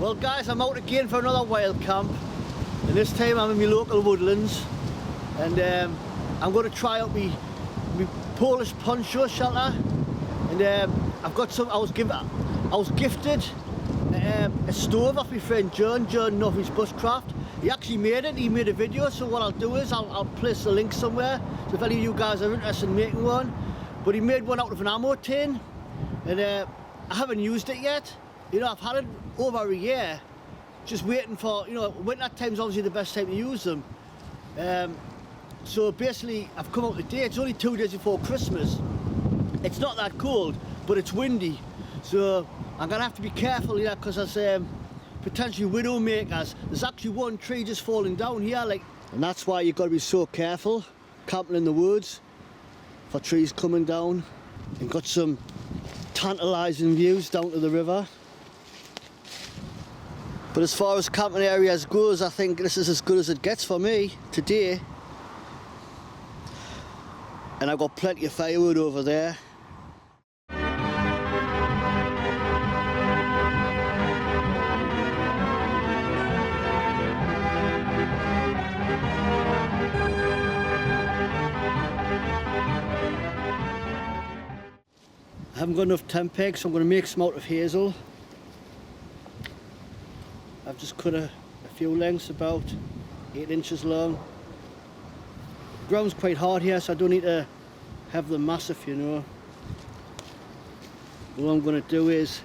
Well guys, I'm out again for another wild camp, and this time I'm in my local woodlands, and I'm going to try out my Polish Poncho shelter. And I've got some. I was gifted a stove off my friend John Northeastbushcraft. He actually made it. He made a video. So what I'll do is I'll place the link somewhere. So if any of you guys are interested in making one, but he made one out of an ammo tin, and I haven't used it yet. You know, I've had it over a year, just waiting for, you know, winter time's obviously the best time to use them. So basically, I've come out today. It's only 2 days before Christmas. It's not that cold, but it's windy. So I'm gonna have to be careful here, because there's potentially widow makers. There's actually one tree just falling down here, like, and that's why you've got to be so careful camping in the woods for trees coming down. And got some tantalising views down to the river. But as far as camping areas goes, I think this is as good as it gets for me today. And I've got plenty of firewood over there. I haven't got enough tent pegs, so I'm going to make some out of hazel. I've just cut a few lengths, about 8 inches long. The ground's quite hard here, so I don't need to have them massive, you know. All I'm going to do is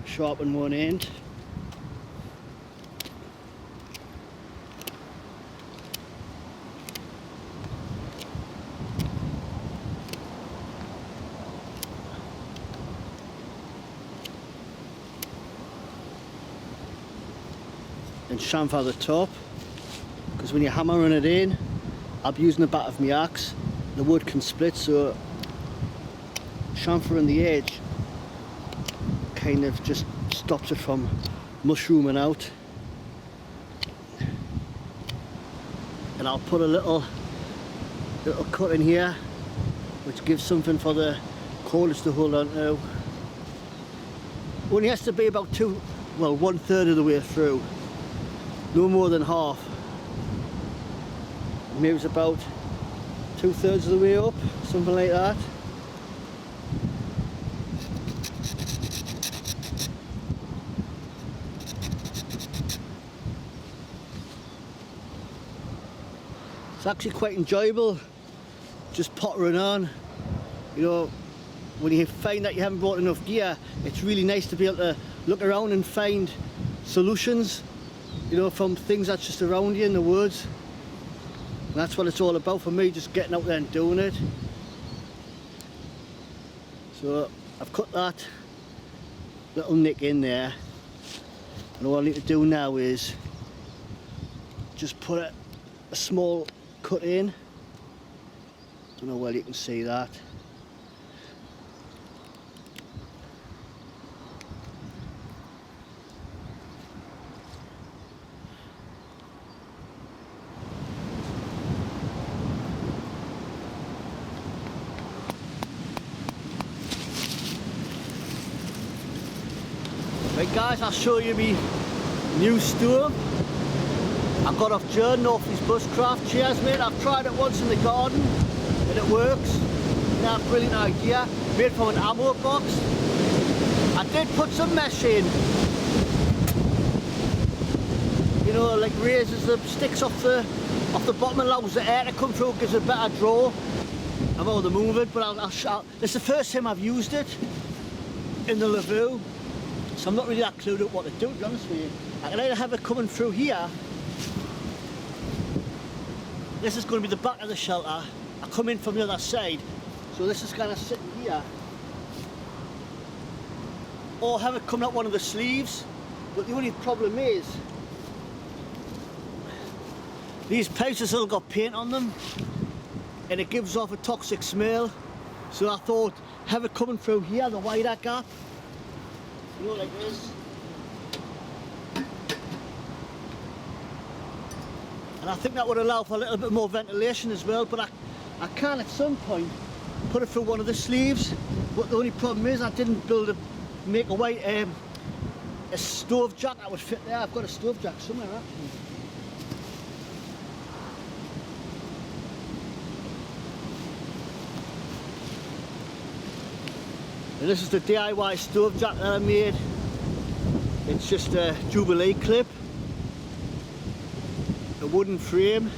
sharpen one end. And chamfer the top, because when you're hammering it in, I'll be using the back of my axe, the wood can split, so chamfering the edge kind of just stops it from mushrooming out. And I'll put a little cut in here, which gives something for the corners to hold on to. Only has to be about 1/3 of the way through. No more than half. Maybe it's about 2/3 of the way up, something like that. It's actually quite enjoyable just pottering on. You know, when you find that you haven't brought enough gear, it's really nice to be able to look around and find solutions, you know, from things that's just around you in the woods. And that's what it's all about for me, just getting out there and doing it. So I've cut that little nick in there, and all I need to do now is just put a small cut in. Don't know whether you can see that. Right guys, I'll show you my new stove I got off John Northeastbushcraft. Cheers mate, I've tried it once in the garden and it works. Now, brilliant idea, made from an ammo box. I did put some mesh in, you know, like raises the sticks off the bottom and allows the air to come through, gives it a better draw. I'm out of the move it, but it's the first time I've used it in the lavvu. So I'm not really that clued up what to do, to be honest with you. I can either have it coming through here. This is going to be the back of the shelter. I come in from the other side, so this is kind of sitting here. Or have it coming up one of the sleeves. But the only problem is, these pipes have still got paint on them, and it gives off a toxic smell. So I thought, have it coming through here, the wider gap. You know, like this. And I think that would allow for a little bit more ventilation as well, but I can at some point put it through one of the sleeves. But the only problem is I didn't make a white a stove jack that would fit there. I've got a stove jack somewhere actually. And this is the DIY stove jack that I made. It's just a Jubilee clip, a wooden frame,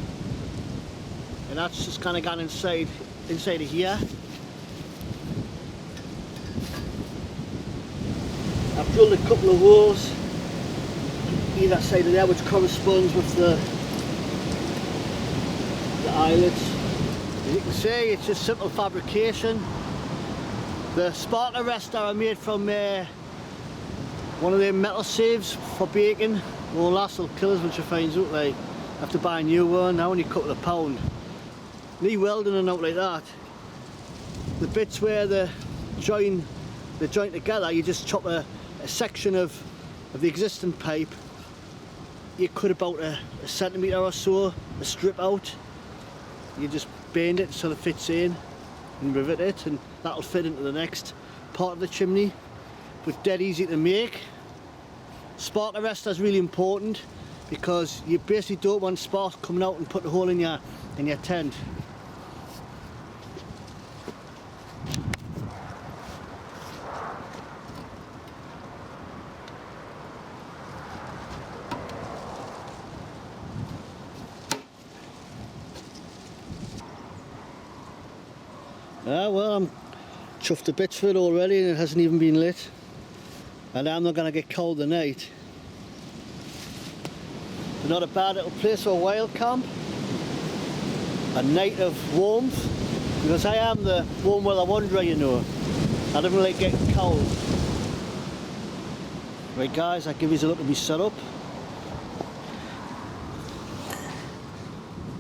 and that's just kind of gone inside of here. I've drilled a couple of holes either side of there, which corresponds with the eyelets. As you can see, it's just simple fabrication. The spark arrestor I made from one of them metal sieves for baking. Won't last, will kill us when she finds out. Like, I have to buy a new one, now only a couple of pound. Me welding and out like that, the bits where they join together, you just chop a section of the existing pipe. You cut about a centimetre or so, a strip out. You just bend it so it fits in and rivet it, and that'll fit into the next part of the chimney. But dead easy to make. Spark arrestor is really important because you basically don't want sparks coming out and put a hole in your tent. Well, I'm chuffed to bits for it already and it hasn't even been lit. And I'm not going to get cold tonight. It's not a bad little place for a wild camp. A night of warmth. Because I am the warm weather wanderer, you know. I don't really like getting cold. Right guys, I'll give you a look at my setup.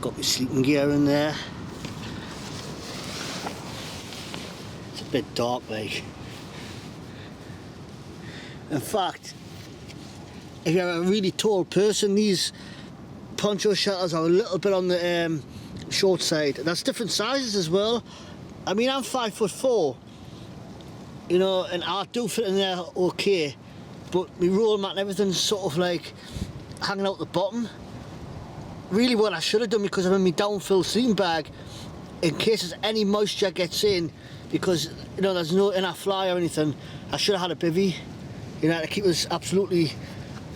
Got my sleeping gear in there. It's a bit dark like. In fact, if you're a really tall person, these poncho shelters are a little bit on the short side. There's different sizes as well. I mean, I'm 5'4", you know, and I do fit in there okay, but my roll mat and everything's sort of like hanging out the bottom. Really what I should have done, because I'm in my downfill sleeping bag, in case there's any moisture gets in, because, you know, there's no inner fly or anything, I should have had a bivvy, you know, to keep us absolutely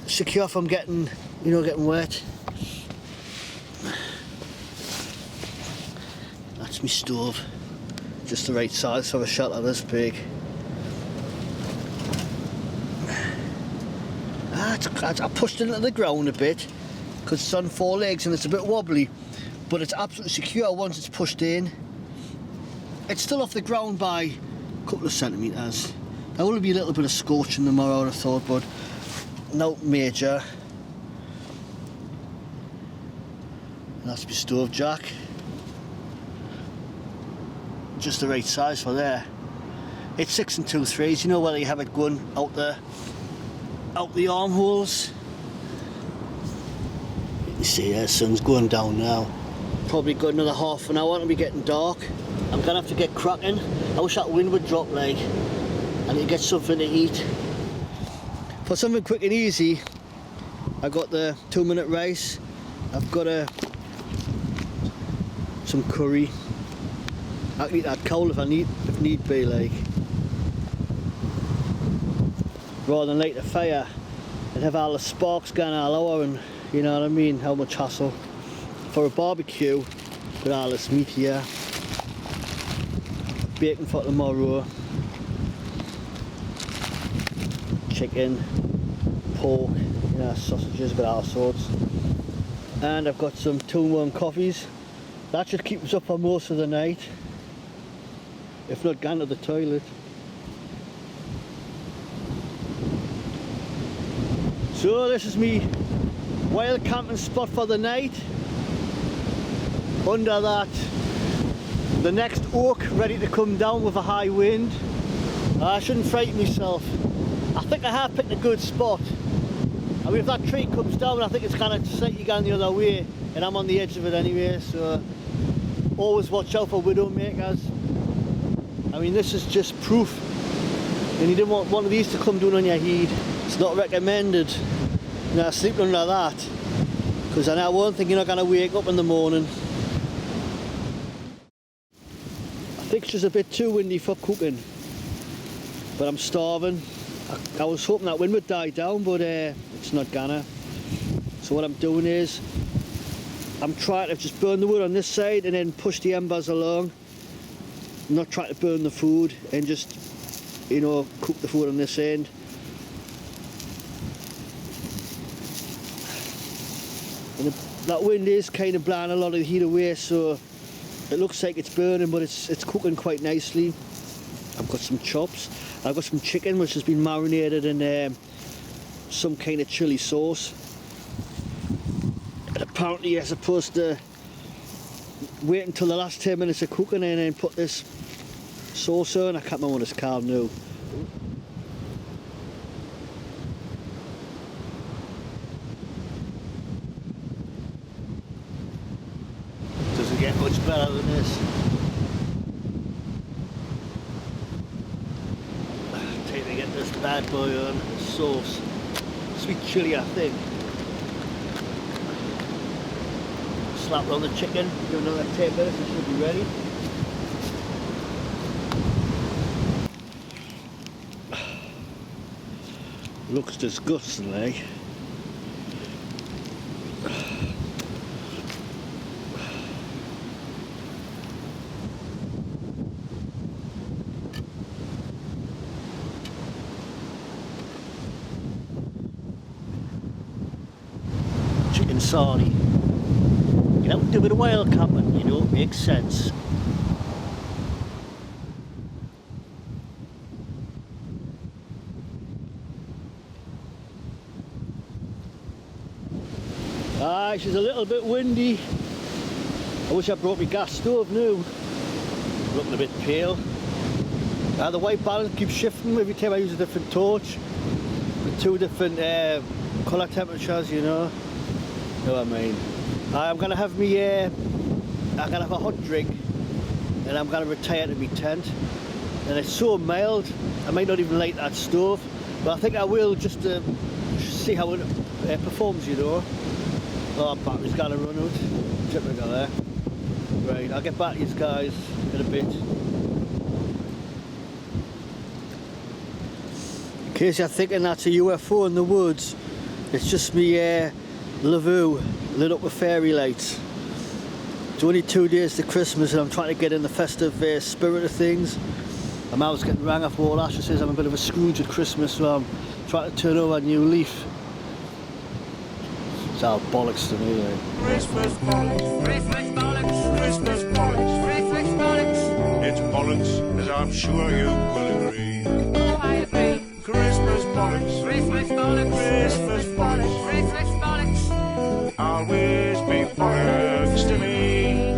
secure from getting, you know, getting wet. That's my stove, just the right size for a shelter this big. I pushed it into the ground a bit because it's on 4 legs and it's a bit wobbly, but it's absolutely secure once it's pushed in. It's still off the ground by a couple of centimetres. There will be a little bit of scorching tomorrow, I thought, but no major. And that's my stove jack. Just the right size for there. It's 6 2/3. You know whether you have it going out the armholes. You see, the sun's going down now. Probably got another half an hour. It'll be getting dark. I'm gonna have to get cracking. I wish that wind would drop, like. I need to get something to eat. For something quick and easy, I got the 2-minute rice. I've got some curry. I can eat that cold if need be, like. Rather than light the fire and have all the sparks going all over, and you know what I mean, how much hassle. For a barbecue, got all this meat here. Bacon for tomorrow. Chicken, pork, you know, sausages, got all sorts. And I've got some 2-in-1 coffees. That should keep us up for most of the night. If not, gone to the toilet. So this is me wild camping spot for the night. Under that, the next oak ready to come down with a high wind. I shouldn't frighten myself. I think I have picked a good spot. I mean, if that tree comes down, I think it's kind of slightly going the other way, and I'm on the edge of it anyway, so always watch out for widow makers. I mean, this is just proof, and you didn't want one of these to come down on your head. It's not recommended, sleeping under that, because I know one thing, you're not going to wake up in the morning. I think it's just a bit too windy for cooking, but I'm starving. I was hoping that wind would die down, but it's not gonna. So what I'm doing is, I'm trying to just burn the wood on this side and then push the embers along. I'm not trying to burn the food and just, cook the food on this end. And that wind is kind of blowing a lot of the heat away, so it looks like it's burning, but it's cooking quite nicely. I've got some chops. I've got some chicken which has been marinated in some kind of chili sauce. And apparently you're supposed to wait until the last 10 minutes of cooking and then put this sauce on. I can't remember what it's called now. Doesn't get much better than this. Take to get this bad boy on, sauce. Sweet chili, I think. Slap on the chicken, give another 10 minutes, it should be ready. Looks disgusting, eh? Chicken sarnie. You know, do a bit of wild camping, makes sense. She's a little bit windy. I wish I brought my gas stove now. Looking a bit pale. The white balance keeps shifting every time I use a different torch. With two different colour temperatures, You know what I mean? I'm gonna have I'm gonna have a hot drink, and I'm gonna retire to my tent. And it's so mild, I might not even light that stove, but I think I will just to see how it performs, Oh, battery's gotta run out. Typical there. Right, I'll get back to you guys in a bit. In case you're thinking that's a UFO in the woods, it's just me lavvu lit up with fairy lights. It's only 2 days to Christmas and I'm trying to get in the festive spirit of things. I'm always getting rang off all Asher says I'm a bit of a Scrooge at Christmas, so I'm trying to turn over a new leaf. It's all bollocks to me, like. Christmas bollocks, Christmas bollocks, Christmas bollocks, Christmas bollocks. It's bollocks, as I'm sure you will agree. Oh, I agree. Christmas bollocks, Christmas bollocks, Christmas bollocks, Christmas bollocks. always be bollocks to me.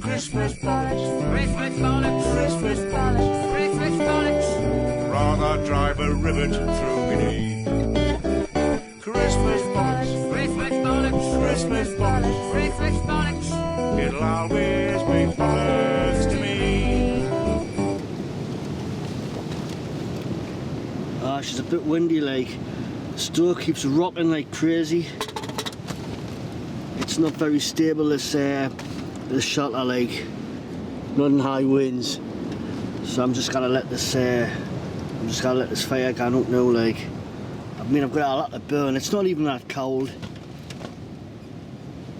Christmas bollocks, Christmas bollocks, Christmas bollocks. Christmas bollocks. Rather drive a rivet through me knee. Christmas bollocks, Christmas bollocks, Christmas bollocks. Christmas bollocks. It'll always be bollocks to me. She's a bit windy, like. The stove keeps rocking like crazy. It's not very stable, this shelter, like. Not in high winds. So I'm just gonna let this fire go up now, like. I mean, I've got a lot to burn. It's not even that cold.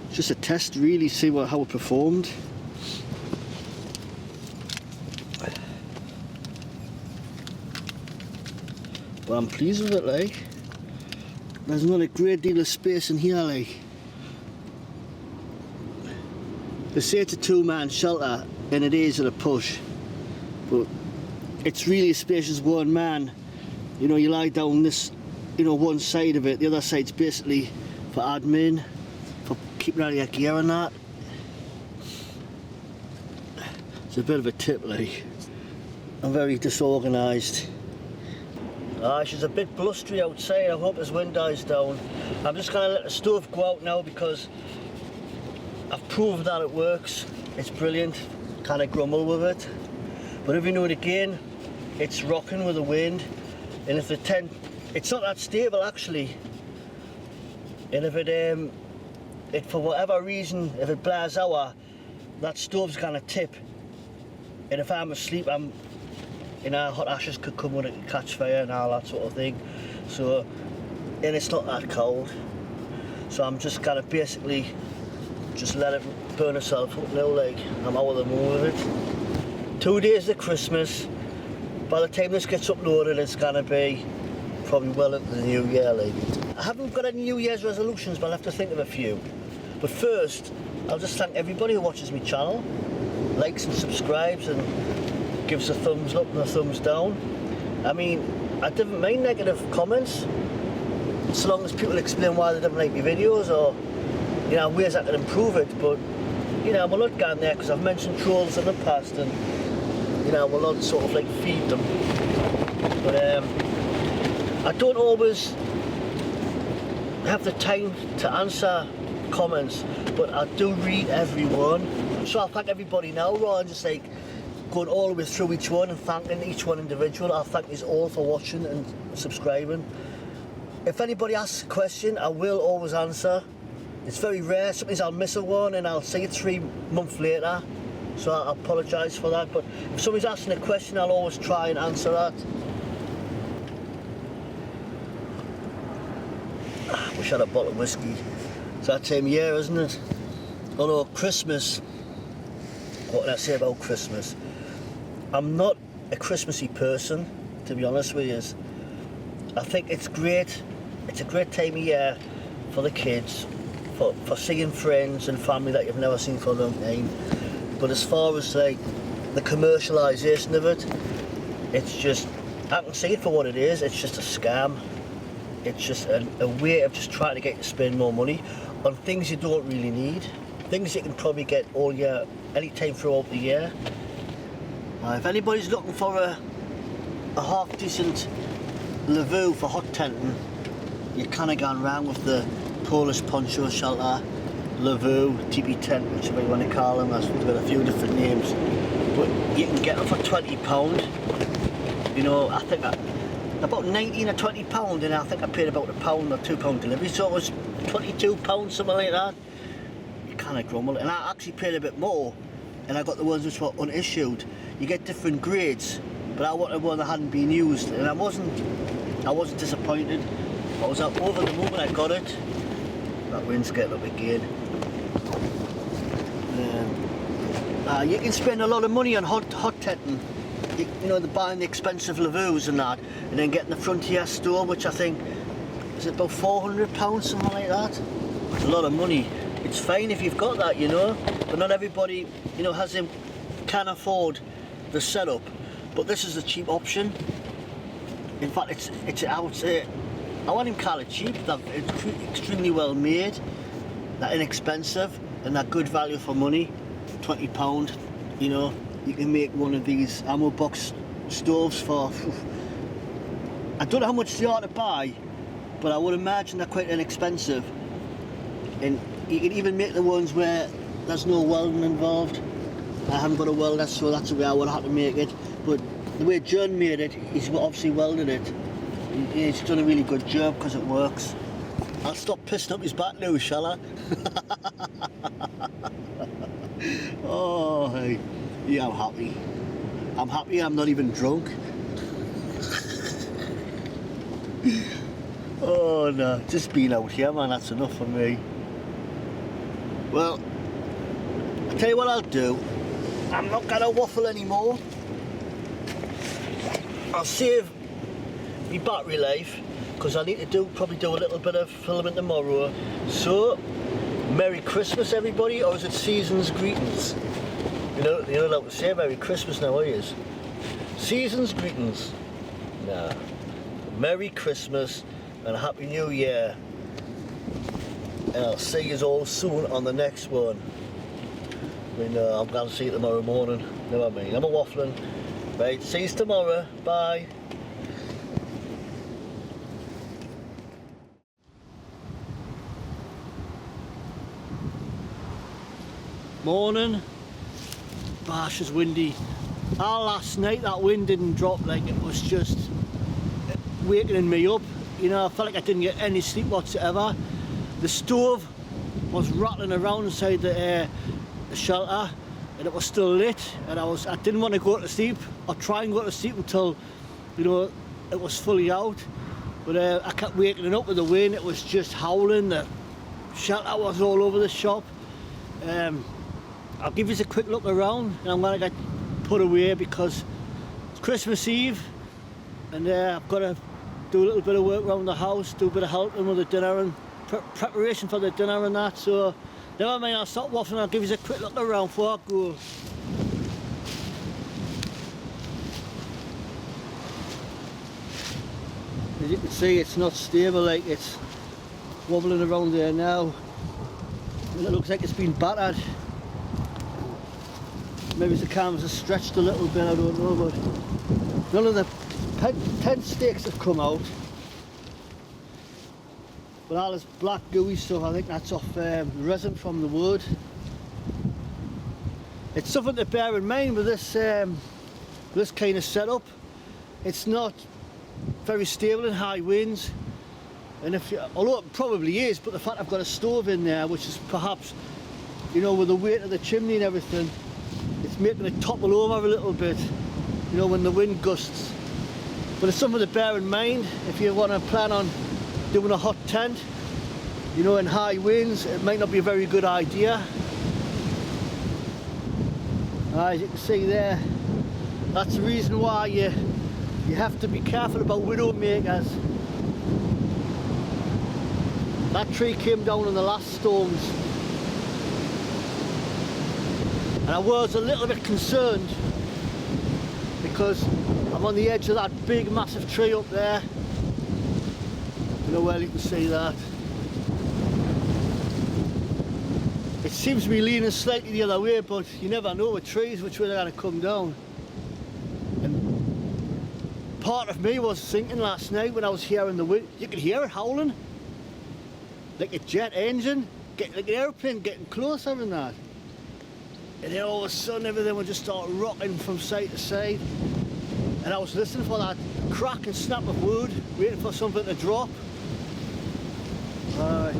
It's just a test, really, see how it performed. But I'm pleased with it, like. There's not a great deal of space in here, like. They say it's a two-man shelter, and it is at a push. But it's really as spacious as one man. You lie down this, one side of it. The other side's basically for admin, for keeping all your gear and that. It's a bit of a tip, like. I'm very disorganised. She's a bit blustery outside. I hope this wind dies down. I'm just going to let the stove go out now because I've proved that it works. It's brilliant. Kind of grumble with it. But every now and again, it's rocking with the wind. And if the tent it's not that stable actually. And if it for whatever reason, if it blares out, that stove's gonna tip. And if I'm asleep, hot ashes could come when it could catch fire and all that sort of thing. So, and it's not that cold. So I'm just gonna basically just let it burn itself up now, like I'm out of the mood with it. 2 days of Christmas. By the time this gets uploaded, it's gonna be probably well into the new year, like. I haven't got any New Year's resolutions, but I'll have to think of a few. But first, I'll just thank everybody who watches my channel, likes and subscribes and gives a thumbs up and a thumbs down. I mean, I didn't mind negative comments, so long as people explain why they didn't like my videos or, you know, ways I can improve it. But, you know, I'm not going there because I've mentioned trolls in the past and, you know, we'll not sort of like feed them. But I don't always have the time to answer comments, but I do read everyone. So I'll thank everybody now rather than just like going all the way through each one and thanking each one individual. I'll thank you all for watching and subscribing. If anybody asks a question, I will always answer. It's very rare, sometimes I'll miss a one and I'll see it 3 months later. So I apologise for that, but if somebody's asking a question, I'll always try and answer that. I wish I had a bottle of whiskey. It's that time of year, isn't it? Although Christmas, what can I say about Christmas? I'm not a Christmassy person, to be honest with you. I think it's great. It's a great time of year for the kids, for seeing friends and family that you've never seen for a long time. But as far as like the commercialisation of it, it's just, I can see it for what it is. It's just a scam. It's just a way of just trying to get you to spend more money on things you don't really need. Things you can probably get all year, any time throughout the year. If anybody's looking for a half decent lavvu for hot tenting, you're kind of going around with the Polish Poncho shelter, lavvu, teepee tent, whichever you want to call them. They've got a few different names, but you can get them for £20. You know, I think about 19 or £20, and I think I paid about £1 or £2 delivery, so it was £22, something like that. You kind of grumble, and I actually paid a bit more, and I got the ones which were unissued. You get different grades, but I wanted one that hadn't been used, and I wasn't disappointed. I was up over the moon when I got it. That wind's getting up again. You can spend a lot of money on hot tenting. You know, buying the expensive lavvus and that, and then getting the Frontier store, which I think is about £400, something like that. It's a lot of money. It's fine if you've got that, you know, but not everybody, you know, can afford the setup. But this is a cheap option. In fact, I would say, I want him kind of cheap. It's extremely well made, they're inexpensive, and they're good value for money. £20, you know. You can make one of these ammo box stoves for, I don't know how much they are to buy, but I would imagine they're quite inexpensive. And you can even make the ones where there's no welding involved. I haven't got a welder, so that's the way I would have to make it. But the way John made it, he's obviously welded it. He's done a really good job because it works. I'll stop pissing up his back now, shall I? Oh, hey. Yeah, I'm happy. I'm happy I'm not even drunk. Oh no, just being out here, man, that's enough for me. Well, I'll tell you what I'll do. I'm not gonna waffle anymore. I'll save my battery life, because I need to probably do a little bit of filming tomorrow. So, Merry Christmas everybody, or is it Season's Greetings? You're not allowed to say Merry Christmas now, are you? Season's Greetings. Nah. Merry Christmas and Happy New Year. And I'll see you all soon on the next one. I mean, I'm going to see you tomorrow morning. You know what I mean? I'm a waffling. Right, see you tomorrow. Bye. Morning. Gosh, it's windy. Last night that wind didn't drop, like it was just waking me up. you know, I felt like I didn't get any sleep whatsoever. The stove was rattling around inside the shelter, and it was still lit, and I didn't want to go to sleep or try and go to sleep until, you know, it was fully out. But I kept waking up with the wind. It was just howling. The shelter was all over the shop. I'll give you a quick look around, and I'm going to get put away because it's Christmas Eve, and I've got to do a little bit of work around the house, do a bit of helping with the dinner and preparation for the dinner and that. So never mind, I'll stop waffling. I'll give you a quick look around before I go. As you can see, it's not stable, like it's wobbling around there now. And it looks like it's been battered. Maybe the canvas has stretched a little bit, I don't know, but none of the tent stakes have come out. But all this black gooey stuff, I think that's off resin from the wood. It's something to bear in mind with this kind of setup. It's not very stable in high winds, and although it probably is, but the fact I've got a stove in there, which is perhaps, you know, with the weight of the chimney and everything, it's making it topple over a little bit, you know, when the wind gusts. But it's something to bear in mind if you want to plan on doing a hot tent, you know, in high winds. It might not be a very good idea. As you can see there, that's the reason why you have to be careful about widow makers. That tree came down in the last storms, and I was a little bit concerned because I'm on the edge of that big massive tree up there. You know, well, you can see that. It seems to be leaning slightly the other way, but you never know with trees which way they're going to come down. Part of me was thinking last night when I was hearing the wind, you could hear it howling, like a jet engine, like an airplane getting closer and that. And then all of a sudden everything would just start rocking from side to side. And I was listening for that crack and snap of wood, waiting for something to drop. I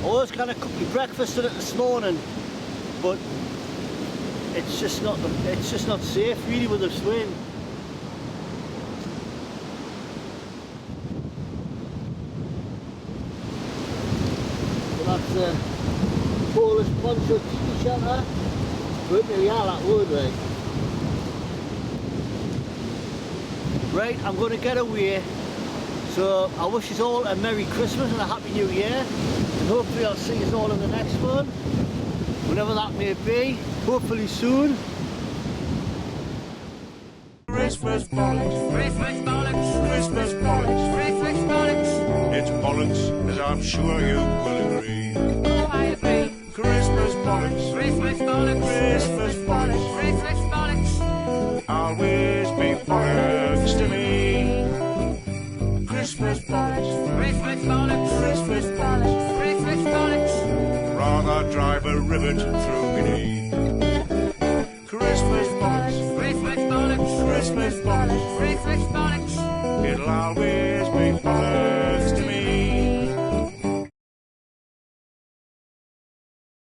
was kind of cooking breakfast in it this morning, but it's just not safe really with this wind. So that's the Polish Poncho tea shelter. But nearly all that wood, like. Right, I'm going to get away. So I wish you all a Merry Christmas and a Happy New Year. And hopefully I'll see you all in the next one, whenever that may be. Hopefully soon. Christmas bollocks, Christmas bollocks, Christmas bollocks. Christmas bollocks. It's bollocks, as I'm sure you will agree. Oh, I agree. Christmas bollocks, Christmas bollocks, Christmas bollocks. Christmas bollocks. Always be bollocks to me. Christmas bollocks, Christmas bollocks, Christmas bollocks. Christmas bollocks. Rather drive a rivet through me knee. Christmas bollocks, Christmas bollocks, Christmas bollocks. Christmas bollocks. It'll always be